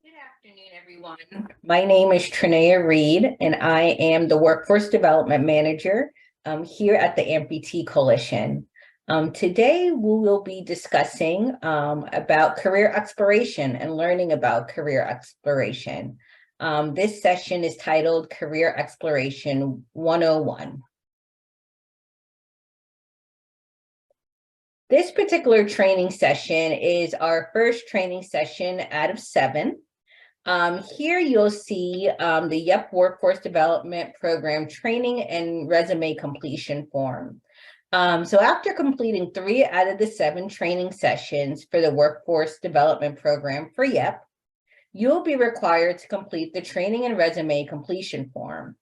Good afternoon, everyone. My name is Trinea Reed, and I am the Workforce Development Manager here at the Amputee Coalition. Today, we will be discussing about career exploration and learning about career exploration. This session is titled Career Exploration 101. This particular training session is our first training session out of 7. Here you'll see the YEP Workforce Development Program training and resume completion form. So after completing 3 out of the 7 training sessions for the Workforce Development Program for YEP, you'll be required to complete the training and resume completion form.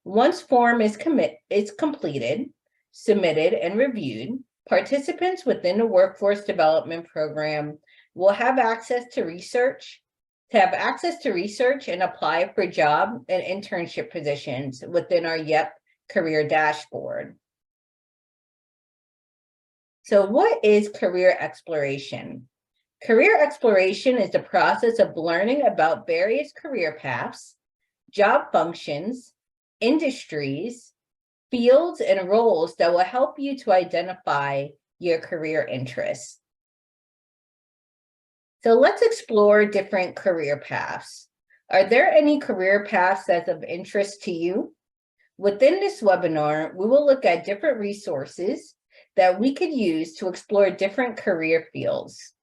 Once form is completed, submitted, and reviewed, participants within the Workforce Development Program will have access to research and apply for job and internship positions within our YEP career dashboard. So what is career exploration? Career exploration is the process of learning about various career paths, job functions, industries, fields, and roles that will help you to identify your career interests. So let's explore different career paths. Are there any career paths that's of interest to you? Within this webinar, we will look at different resources that we could use to explore different career fields.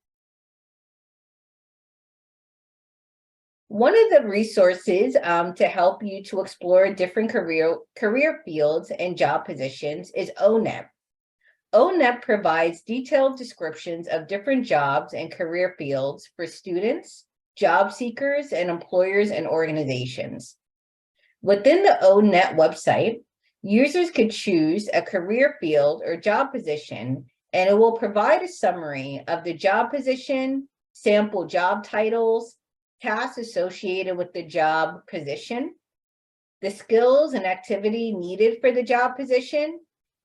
One of the resources to help you to explore different career fields and job positions is ONEP. ONEP provides detailed descriptions of different jobs and career fields for students, job seekers, and employers and organizations. Within the ONET website, users could choose a career field or job position, and it will provide a summary of the job position, sample job titles, tasks associated with the job position, the skills and activity needed for the job position,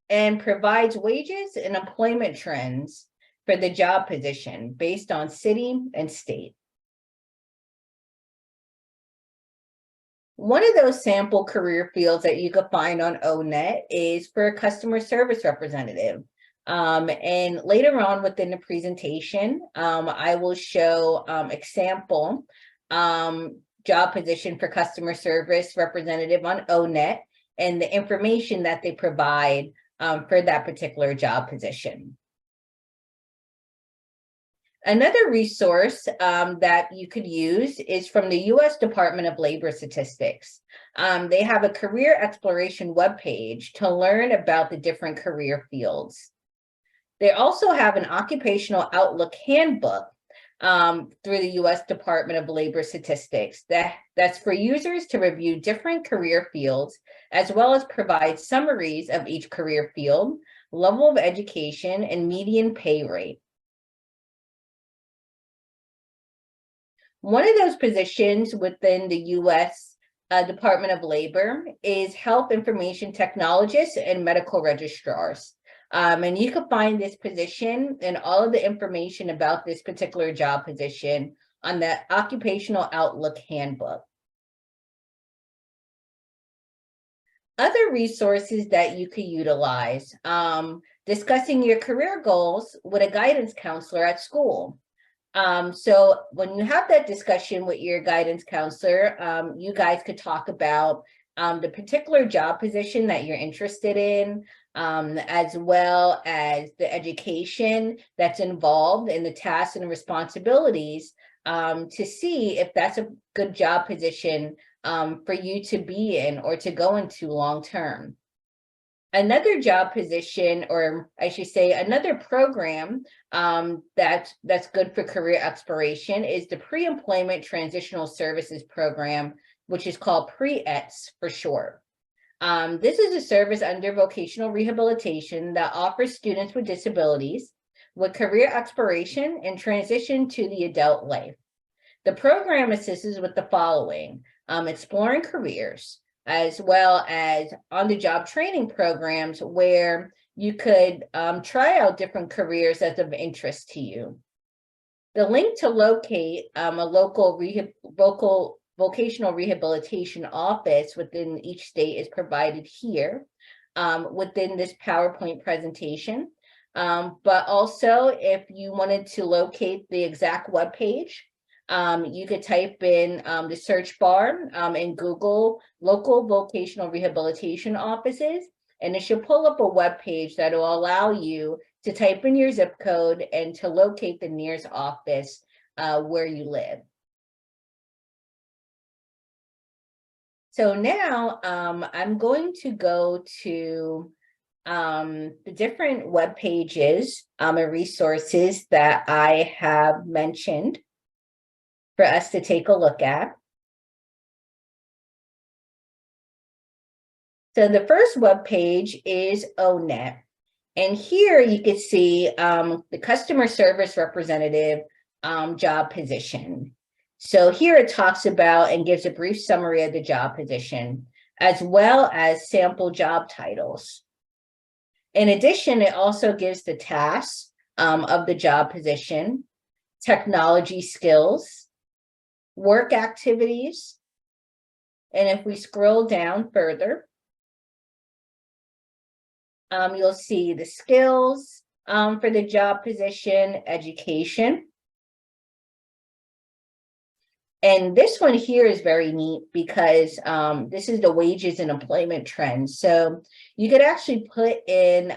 and provides wages and employment trends for the job position based on city and state. One of those sample career fields that you could find on ONET is for a customer service representative. And later on within the presentation, I will show example job position for customer service representative on ONET and the information that they provide for that particular job position. Another resource that you could use is from the U.S. Department of Labor Statistics. They have a career exploration webpage to learn about the different career fields. They also have an occupational outlook handbook through the U.S. Department of Labor Statistics that's for users to review different career fields, as well as provide summaries of each career field, level of education, and median pay rate. One of those positions within the U.S. Department of Labor is health information technologists and medical registrars. And you can find this position and all of the information about this particular job position on the Occupational Outlook Handbook. Other resources that you could utilize, discussing your career goals with a guidance counselor at school. So when you have that discussion with your guidance counselor, you guys could talk about the particular job position that you're interested in, as well as the education that's involved in the tasks and responsibilities to see if that's a good job position for you to be in or to go into long term. Another job position, or I should say another program that's good for career exploration is the Pre-Employment Transitional Services Program, which is called PRE-ETS for short. This is a service under vocational rehabilitation that offers students with disabilities with career exploration and transition to the adult life. The program assists with the following: exploring careers, as well as on-the-job training programs where you could try out different careers that's of interest to you. The link to locate a local vocational rehabilitation office within each state is provided here within this PowerPoint presentation. But also, if you wanted to locate the exact web page, you could type in the search bar in Google local vocational rehabilitation offices, and it should pull up a web page that will allow you to type in your zip code and to locate the nearest office where you live. So now I'm going to go to the different web pages and resources that I have mentioned for us to take a look at. So the first web page is ONET. And here you can see the customer service representative job position. So here it talks about and gives a brief summary of the job position, as well as sample job titles. In addition, it also gives the tasks of the job position, technology skills, work activities. And if we scroll down further, you'll see the skills for the job position, education. And this one here is very neat because this is the wages and employment trends. So you could actually put in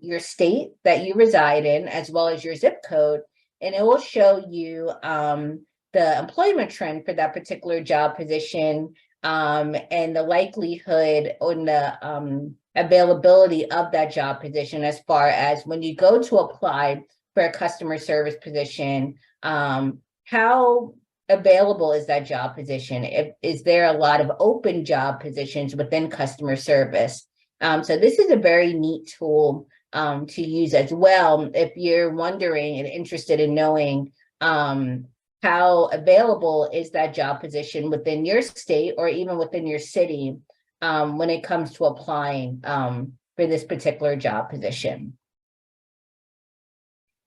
your state that you reside in, as well as your zip code, and it will show you the employment trend for that particular job position and the likelihood on the availability of that job position, as far as when you go to apply for a customer service position, how available is that job position? Is there a lot of open job positions within customer service? So this is a very neat tool to use as well if you're wondering and interested in knowing how available is that job position within your state or even within your city when it comes to applying for this particular job position.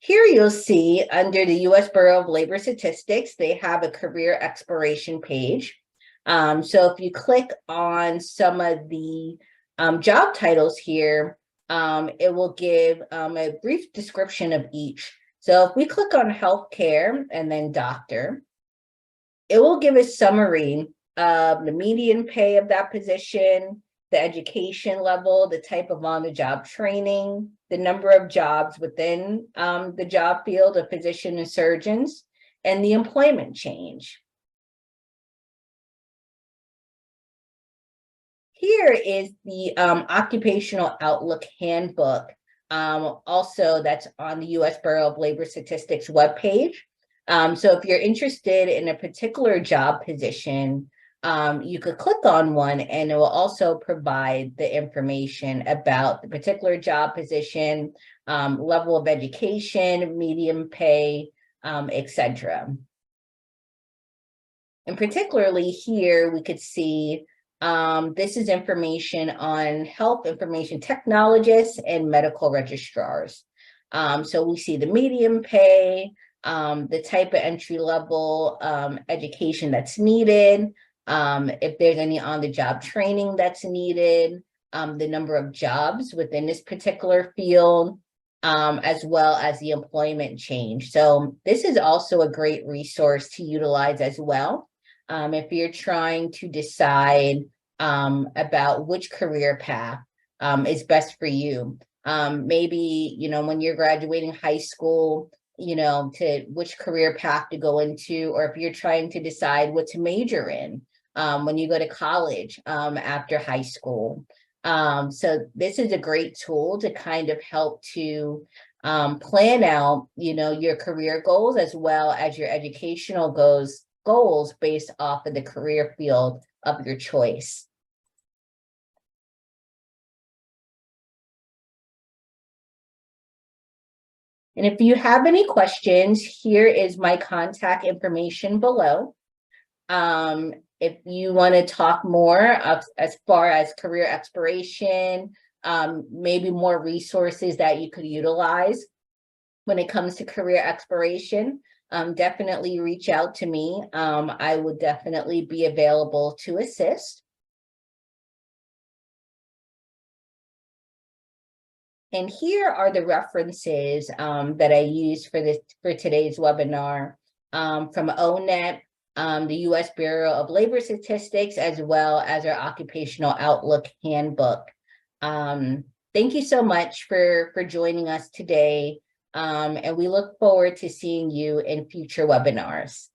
Here you'll see under the U.S. Bureau of Labor Statistics, they have a career exploration page. So if you click on some of the job titles here, it will give a brief description of each. So if we click on healthcare and then doctor, it will give a summary of the median pay of that position, the education level, the type of on-the-job training, the number of jobs within the job field of physician and surgeons, and the employment change. Here is the Occupational Outlook Handbook, also that's on the U.S. Bureau of Labor Statistics webpage. So if you're interested in a particular job position, you could click on one and it will also provide the information about the particular job position, level of education, median pay, etc. And particularly here, we could see this is information on health information technologists and medical registrars. So we see the median pay, the type of entry level education that's needed, if there's any on-the-job training that's needed, the number of jobs within this particular field, as well as the employment change. So this is also a great resource to utilize as well. If you're trying to decide about which career path is best for you. Maybe, when you're graduating high school, to which career path to go into, or if you're trying to decide what to major in when you go to college after high school. So this is a great tool to kind of help to plan out, your career goals as well as your educational goals based off of the career field of your choice. And if you have any questions, here is my contact information below. If you want to talk more as far as career exploration, maybe more resources that you could utilize when it comes to career exploration, definitely reach out to me. I would definitely be available to assist. And here are the references that I used for today's webinar from ONET, the U.S. Bureau of Labor Statistics, as well as our Occupational Outlook Handbook. Thank you so much for joining us today, and we look forward to seeing you in future webinars.